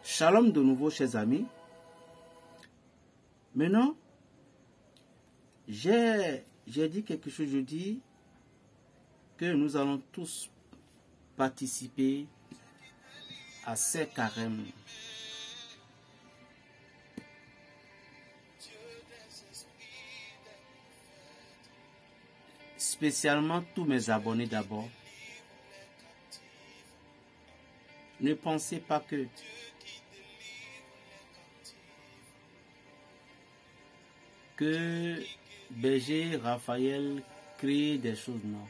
Shalom de nouveau, chers amis. Maintenant, j'ai dit quelque chose, je dis que nous allons tous participer à ces carèmes. Spécialement tous mes abonnés d'abord. Ne pensez pas que Berger Raphaël crée des choses, non.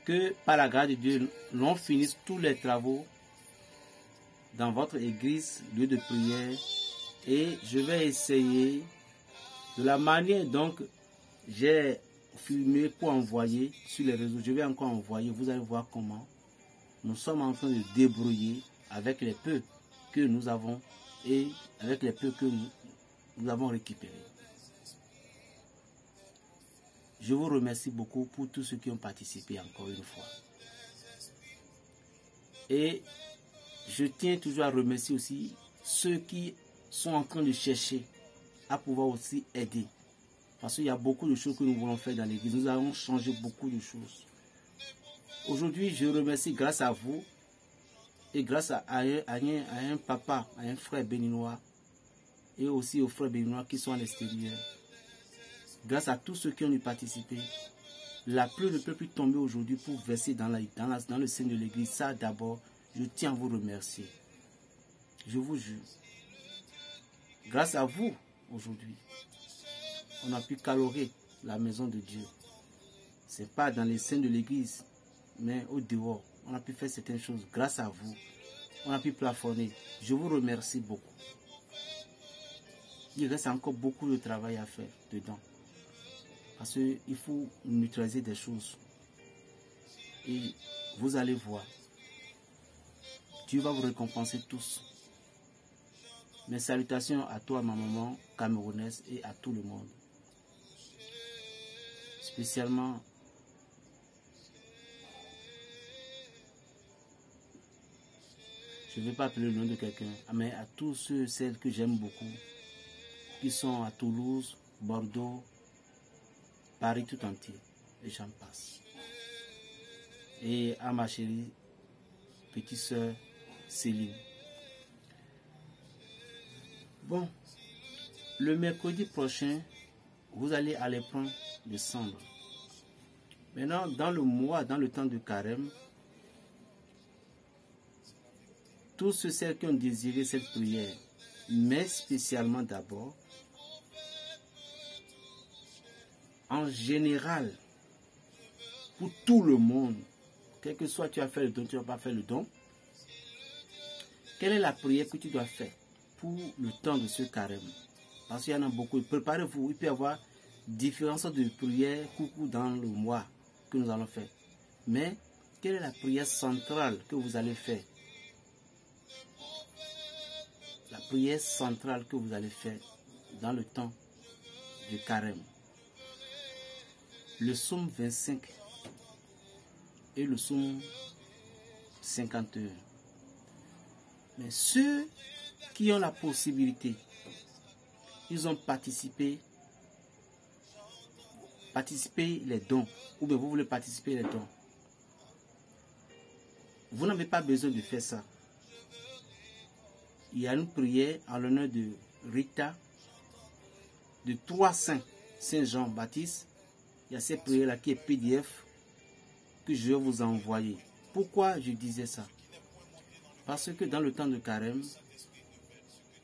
Que par la grâce de Dieu, l'on finisse tous les travaux dans votre église, lieu de prière, et je vais essayer de la manière donc j'ai filmé pour envoyer sur les réseaux. Je vais encore envoyer, vous allez voir comment nous sommes en train de débrouiller avec les peu que nous avons et avec les peu que nous avons récupérés. Je vous remercie beaucoup pour tous ceux qui ont participé encore une fois. Et je tiens toujours à remercier aussi ceux qui sont en train de chercher à pouvoir aussi aider. Parce qu'il y a beaucoup de choses que nous voulons faire dans l'église. Nous allons changer beaucoup de choses. Aujourd'hui, je remercie grâce à vous et grâce à un papa, à un frère béninois et aussi aux frères béninois qui sont à l'extérieur. Grâce à tous ceux qui ont y participé, la pluie ne peut plus tomber aujourd'hui pour verser dans le sein de l'église. Ça d'abord, je tiens à vous remercier. Je vous jure. Grâce à vous, aujourd'hui, on a pu calorer la maison de Dieu. Ce n'est pas dans les seins de l'église, mais au dehors. On a pu faire certaines choses. Grâce à vous, on a pu plafonner. Je vous remercie beaucoup. Il reste encore beaucoup de travail à faire dedans. Parce qu'il faut neutraliser des choses. Et vous allez voir. Dieu va vous récompenser tous. Mes salutations à toi, ma maman camerounaise, et à tout le monde. Spécialement je ne vais pas appeler le nom de quelqu'un, mais à tous ceux, celles que j'aime beaucoup, qui sont à Toulouse, Bordeaux, Paris tout entier, et j'en passe. Et à ma chérie, petite soeur Céline. Bon, le mercredi prochain, vous allez à l'épreuve de cendre. Maintenant, dans le mois, dans le temps de carême, tous ceux qui ont désiré cette prière, mais spécialement d'abord, en général, pour tout le monde, quel que soit tu as fait le don, tu n'as pas fait le don, quelle est la prière que tu dois faire pour le temps de ce carême? Parce qu'il y en a beaucoup. Préparez-vous, il peut y avoir différentes sortes de prières dans le mois que nous allons faire. Mais quelle est la prière centrale que vous allez faire? La prière centrale que vous allez faire dans le temps du carême. Le psaume 25 et le psaume 51. Mais ceux qui ont la possibilité, ils ont participé les dons, ou bien vous voulez participer les dons. Vous n'avez pas besoin de faire ça. Il y a une prière en l'honneur de Rita, de 3 saints, Saint Jean-Baptiste. Il y a cette prière-là qui est PDF que je vais vous envoyer. Pourquoi je disais ça? Parce que dans le temps de carême,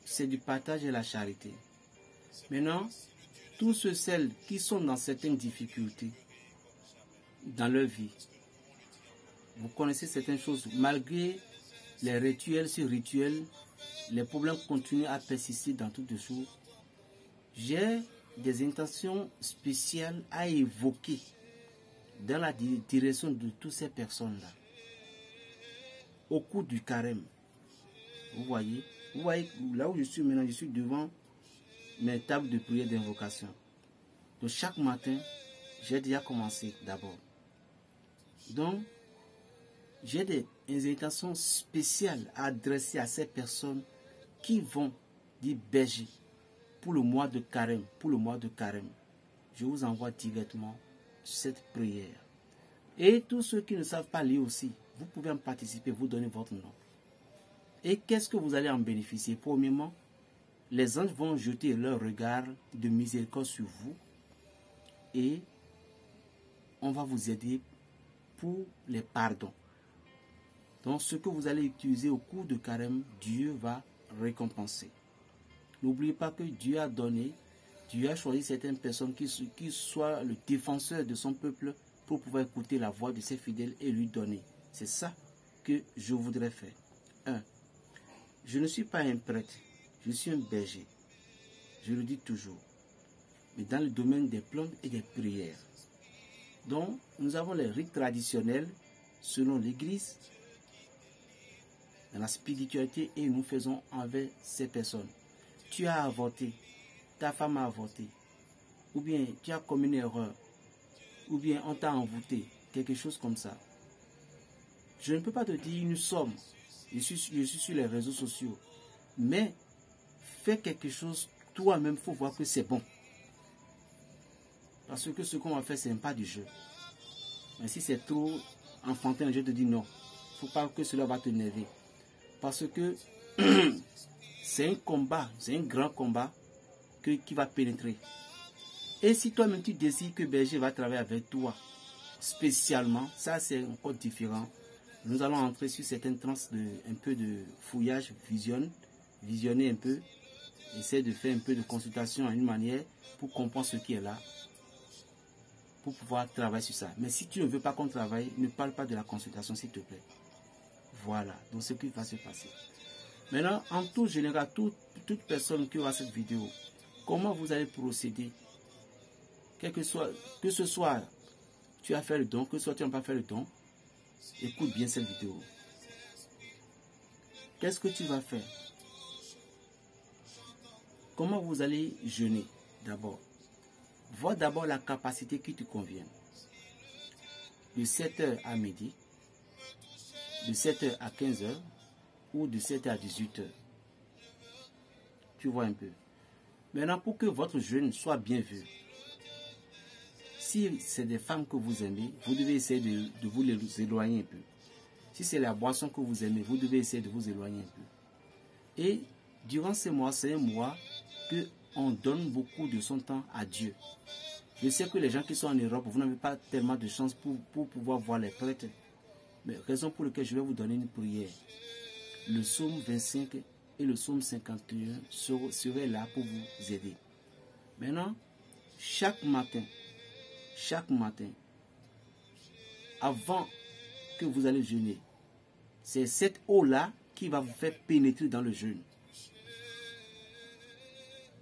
c'est du partage et la charité. Maintenant, tous ceux, celles qui sont dans certaines difficultés dans leur vie, vous connaissez certaines choses, malgré les rituels sur rituels, les problèmes continuent à persister dans toutes les choses. J'ai des intentions spéciales à évoquer dans la direction de toutes ces personnes-là. Au cours du carême, vous voyez là où je suis maintenant, je suis devant mes tables de prière d'invocation. Donc chaque matin, j'ai déjà commencé d'abord. Donc, j'ai des invitations spéciales à adresser à ces personnes qui vont dire berger pour le mois de carême. Pour le mois de carême, je vous envoie directement cette prière. Et tous ceux qui ne savent pas lire aussi, vous pouvez en participer, vous donnez votre nom. Et qu'est-ce que vous allez en bénéficier? Premièrement, les anges vont jeter leur regard de miséricorde sur vous et on va vous aider pour les pardons. Donc, ce que vous allez utiliser au cours de carême, Dieu va récompenser. N'oubliez pas que Dieu a donné, Dieu a choisi certaines personnes qui soient le défenseur de son peuple pour pouvoir écouter la voix de ses fidèles et lui donner. C'est ça que je voudrais faire. 1. Je ne suis pas un prêtre, je suis un berger. Je le dis toujours. Mais dans le domaine des plantes et des prières. Donc, nous avons les rites traditionnels selon l'Église, dans la spiritualité, et nous faisons envers ces personnes. Tu as avorté, ta femme a avorté, ou bien tu as commis une erreur, ou bien on t'a envoûté, quelque chose comme ça. Je ne peux pas te dire une somme, je suis sur les réseaux sociaux, mais fais quelque chose toi-même, il faut voir que c'est bon. Parce que ce qu'on va faire, ce n'est pas du jeu. Mais si c'est trop enfantin, je te dis non. Il ne faut pas que cela va te nerver. Parce que c'est un combat, c'est un grand combat qui va pénétrer. Et si toi-même tu décides que berger va travailler avec toi, spécialement, ça c'est encore différent. Nous allons entrer sur certaines tranches un peu de fouillage, visionner un peu, essayer de faire un peu de consultation à une manière pour comprendre ce qui est là, pour pouvoir travailler sur ça. Mais si tu ne veux pas qu'on travaille, ne parle pas de la consultation s'il te plaît. Voilà, donc ce qui va se passer. Maintenant, en tout général, toute personne qui aura cette vidéo, comment vous allez procéder? Que ce soit tu as fait le don, que ce soit tu n'as pas fait le don, écoute bien cette vidéo. Qu'est-ce que tu vas faire? Comment vous allez jeûner d'abord? Vois d'abord la capacité qui te convient. De 7h à midi, de 7h à 15h ou de 7h à 18h. Tu vois un peu. Maintenant, pour que votre jeûne soit bien vu, si c'est des femmes que vous aimez, vous devez essayer de vous les éloigner un peu. Si c'est la boisson que vous aimez, vous devez essayer de vous éloigner un peu. Et durant ces mois, c'est un mois qu'on donne beaucoup de son temps à Dieu. Je sais que les gens qui sont en Europe, vous n'avez pas tellement de chance pour pouvoir voir les prêtres. Mais raison pour laquelle je vais vous donner une prière. Le psaume 25 et le psaume 51 seraient là pour vous aider. Maintenant, chaque matin, avant que vous allez jeûner, c'est cette eau-là qui va vous faire pénétrer dans le jeûne.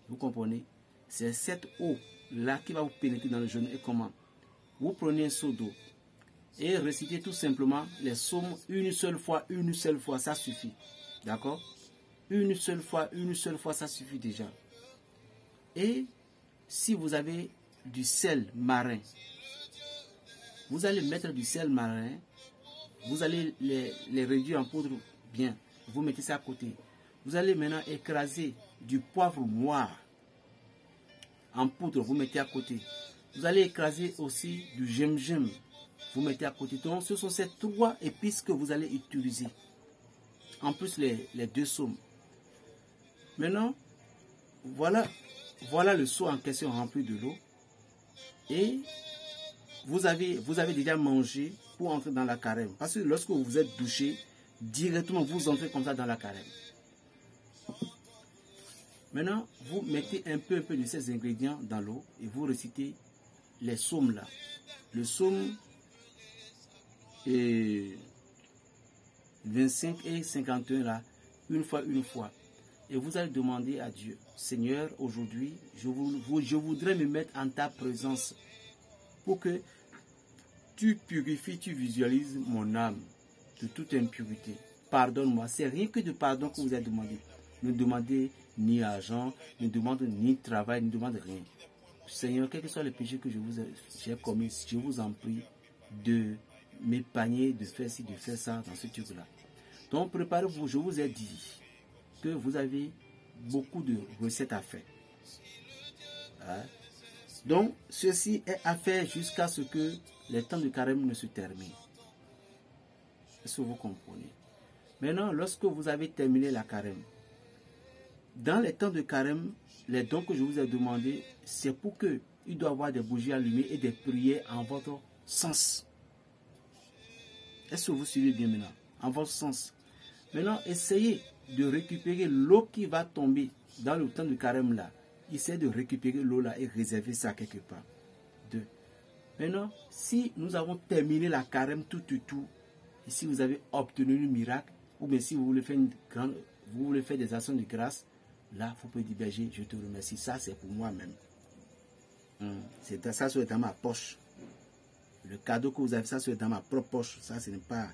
Vous comprenez? C'est cette eau-là qui va vous pénétrer dans le jeûne. Et comment? Vous prenez un seau d'eau et récitez tout simplement les psaumes une seule fois, ça suffit. D'accord? Une seule fois, ça suffit déjà. Et si vous avez du sel marin, vous allez mettre du sel marin, vous allez les réduire en poudre bien. Vous mettez ça à côté. Vous allez maintenant écraser du poivre noir en poudre, vous mettez à côté. Vous allez écraser aussi du gingembre, vous mettez à côté. Donc ce sont ces 3 épices que vous allez utiliser. En plus les 2 psaumes. Maintenant, voilà le seau en question rempli de l'eau. Et vous avez déjà mangé pour entrer dans la carême. Parce que lorsque vous êtes douché, directement vous entrez comme ça dans la carême. Maintenant, vous mettez un peu de ces ingrédients dans l'eau et vous récitez les psaumes là. Le psaume 25 et 51 là, une fois. Et vous allez demander à Dieu, Seigneur, aujourd'hui, je voudrais me mettre en ta présence pour que tu purifies, tu visualises mon âme de toute impureté. Pardonne-moi. C'est rien que de pardon que vous avez demandé. Ne demandez ni argent, ne demandez ni travail, ne demandez rien. Seigneur, quel que soit le péché que j'ai commis, je vous en prie de m'épargner de faire ci, de faire ça dans ce truc-là. Donc, préparez-vous. Je vous ai dit que vous avez beaucoup de recettes à faire. Hein? Donc, ceci est à faire jusqu'à ce que les temps de carême ne se terminent. Est-ce que vous comprenez? Maintenant, lorsque vous avez terminé la carême, dans les temps de carême, les dons que je vous ai demandé, c'est pour que il doit y avoir des bougies allumées et des prières en votre sens. Est-ce que vous suivez bien maintenant? En votre sens. Maintenant, essayez de récupérer l'eau qui va tomber dans le temps de carême là. Essayez de récupérer l'eau là et réserver ça quelque part. 2. Maintenant, si nous avons terminé la carême tout, et si vous avez obtenu le miracle, ou bien si vous voulez faire vous voulez faire des actions de grâce, là, vous pouvez dire, berger, je te remercie. Ça, c'est pour moi-même. Ça, c'est dans ma poche. Le cadeau que vous avez, ça, c'est dans ma propre poche. Ça, ce n'est pas...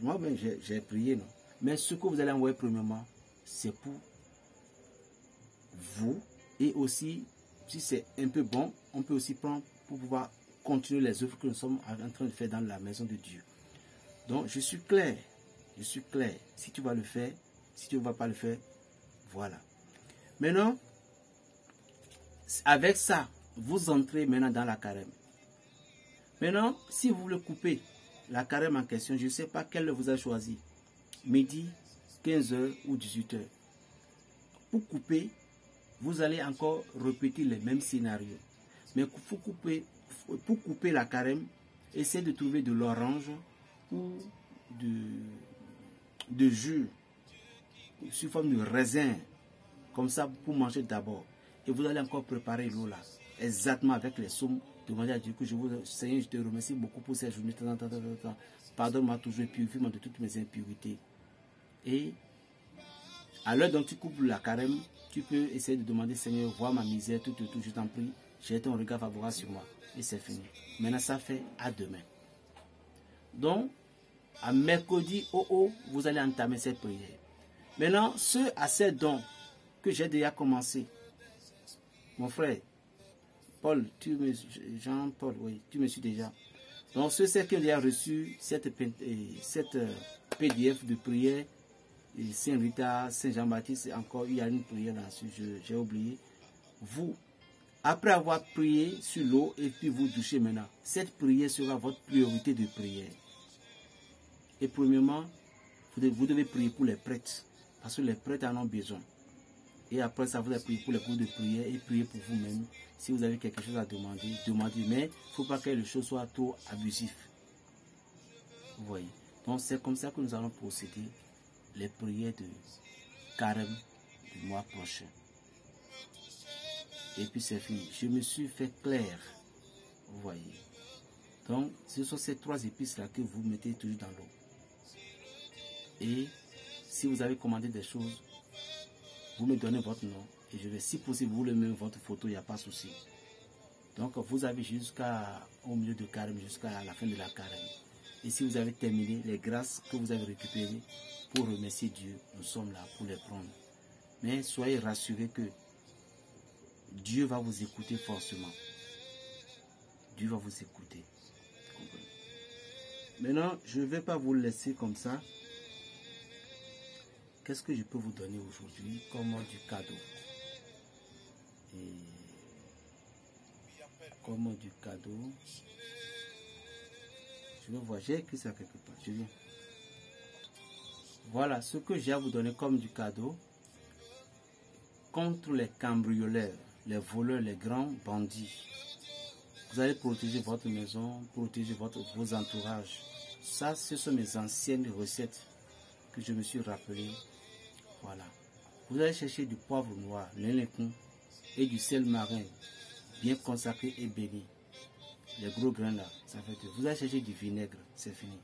Moi-même, j'ai prié, non. Mais ce que vous allez envoyer premièrement, c'est pour vous. Et aussi, si c'est un peu bon, on peut aussi prendre pour pouvoir continuer les œuvres que nous sommes en train de faire dans la maison de Dieu. Donc, je suis clair. Je suis clair. Si tu vas le faire, si tu ne vas pas le faire, voilà. Maintenant, avec ça, vous entrez maintenant dans la carême. Maintenant, si vous voulez couper la carême en question, je ne sais pas quelle vous a choisi. Midi, 15h ou 18h. Pour couper, vous allez encore répéter les mêmes scénarios. Mais pour couper la carême, essayez de trouver de l'orange ou de jus sous forme de raisin. Comme ça, pour manger d'abord. Et vous allez encore préparer l'eau là. Exactement avec les sommes. Demandez à Dieu que Seigneur, je te remercie beaucoup pour ces journées. Pardonne-moi toujours et purifie-moi de toutes mes impurités. Et à l'heure dont tu coupes la carême, tu peux essayer de demander, Seigneur, vois ma misère, tout, je t'en prie. J'ai ton regard favorable sur moi. Et c'est fini. Maintenant, ça fait à demain. Donc, à mercredi, vous allez entamer cette prière. Maintenant, ceux à ces dons que j'ai déjà commencé, mon frère, Paul, Jean-Paul, oui, tu me suis déjà. Donc, ceux qui ont déjà reçu cette PDF de prière, Saint-Rita, Saint-Jean-Baptiste, encore, il y a une prière là-dessus, j'ai oublié. Vous, après avoir prié sur l'eau et puis vous douchez maintenant, cette prière sera votre priorité de prière. Et premièrement, vous devez prier pour les prêtres, parce que les prêtres en ont besoin. Et après ça, vous allez prier pour les groupes de prière et prier pour vous-même. Si vous avez quelque chose à demander, demandez. Mais il ne faut pas que les choses soient trop abusives. Vous voyez. Donc c'est comme ça que nous allons procéder les prières de carême du mois prochain. Et puis c'est fini. Je me suis fait clair. Vous voyez. Donc ce sont ces 3 épices-là que vous mettez toujours dans l'eau. Et si vous avez commandé des choses, vous me donnez votre nom et je vais, si possible, vous voulez même votre photo, il n'y a pas de souci. Donc vous avez jusqu'au milieu de carême, jusqu'à la fin de la carême. Et si vous avez terminé les grâces que vous avez récupérées pour remercier Dieu, nous sommes là pour les prendre. Mais soyez rassurés que Dieu va vous écouter forcément. Dieu va vous écouter. Maintenant, je ne vais pas vous laisser comme ça. Qu'est-ce que je peux vous donner aujourd'hui comme du cadeau? Comme du cadeau. Je vais voir, j'ai écrit ça quelque part. Je viens. Voilà ce que j'ai à vous donner comme du cadeau contre les cambrioleurs, les voleurs, les grands bandits. Vous allez protéger votre maison, protéger vos entourages. Ça, ce sont mes anciennes recettes que je me suis rappelé. Voilà. Vous allez chercher du poivre noir, l'inlecon et du sel marin, bien consacré et béni. Les gros grains là, ça fait tout. Vous allez chercher du vinaigre, c'est fini.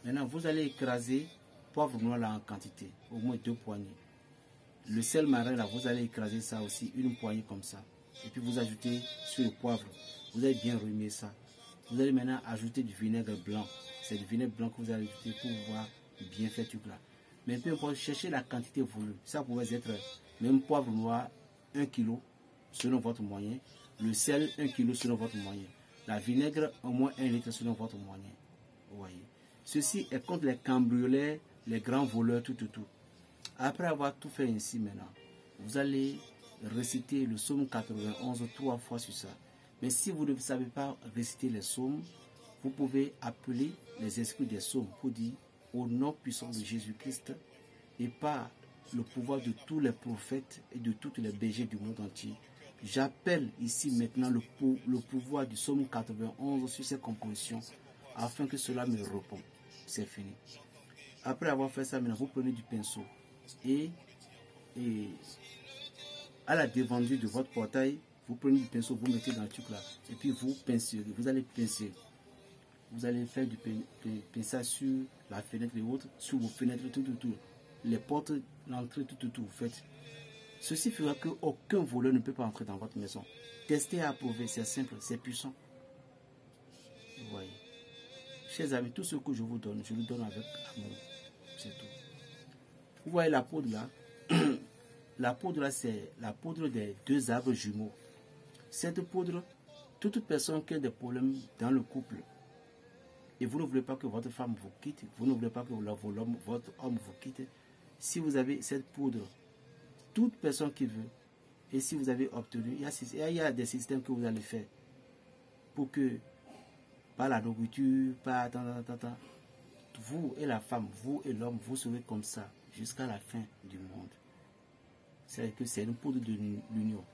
Maintenant, vous allez écraser poivre noir là en quantité, au moins 2 poignées. Le sel marin là, vous allez écraser ça aussi, une poignée comme ça. Et puis vous ajoutez sur le poivre, vous allez bien remuer ça. Vous allez maintenant ajouter du vinaigre blanc. C'est du vinaigre blanc que vous allez ajouter pour pouvoir bien faire tout là. Mais peu importe, chercher la quantité voulue. Ça pourrait être même poivre noir 1 kg selon votre moyen. Le sel 1 kg selon votre moyen. La vinaigre, au moins 1 litre selon votre moyen. Vous voyez. Ceci est contre les cambrioleurs, les grands voleurs, tout. Après avoir tout fait ainsi maintenant, vous allez réciter le psaume 91 3 fois sur ça. Mais si vous ne savez pas réciter les psaumes, vous pouvez appeler les esprits des psaumes pour dire au nom puissant de Jésus-Christ et par le pouvoir de tous les prophètes et de toutes les bergers du monde entier. J'appelle ici maintenant le pouvoir du psaume 91 sur ces compositions afin que cela me réponde. C'est fini. Après avoir fait ça, maintenant vous prenez du pinceau et à la devanture de votre portail, vous prenez du pinceau, vous mettez dans le truc là et puis vous pincerez. Vous allez pincer. Vous allez faire du pinçage sur la fenêtre et autres, sur vos fenêtres, tout. Les portes, l'entrée, tout, vous faites. Ceci fera qu'aucun voleur ne peut pas entrer dans votre maison. Testez et approuvez, c'est simple, c'est puissant. Vous voyez. Chers amis, tout ce que je vous donne, je le donne avec amour. C'est tout. Vous voyez la poudre là. La poudre là, c'est la poudre des 2 arbres jumeaux. Cette poudre, toute personne qui a des problèmes dans le couple, et vous ne voulez pas que votre femme vous quitte, vous ne voulez pas que votre homme vous quitte, si vous avez cette poudre, toute personne qui veut, et si vous avez obtenu, il y a des systèmes que vous allez faire pour que, par la nourriture, par vous et la femme, vous et l'homme, vous serez comme ça jusqu'à la fin du monde. C'est que c'est une poudre de l'union.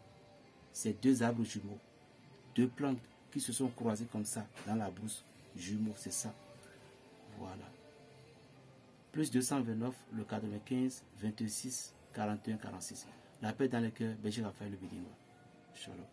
C'est 2 arbres jumeaux, 2 plantes qui se sont croisées comme ça dans la brousse. Jumeaux, c'est ça. Voilà. Plus 229, le 95, 26, 41, 46. La paix dans le cœur, Béji Raphaël le Bédinois. Shalom.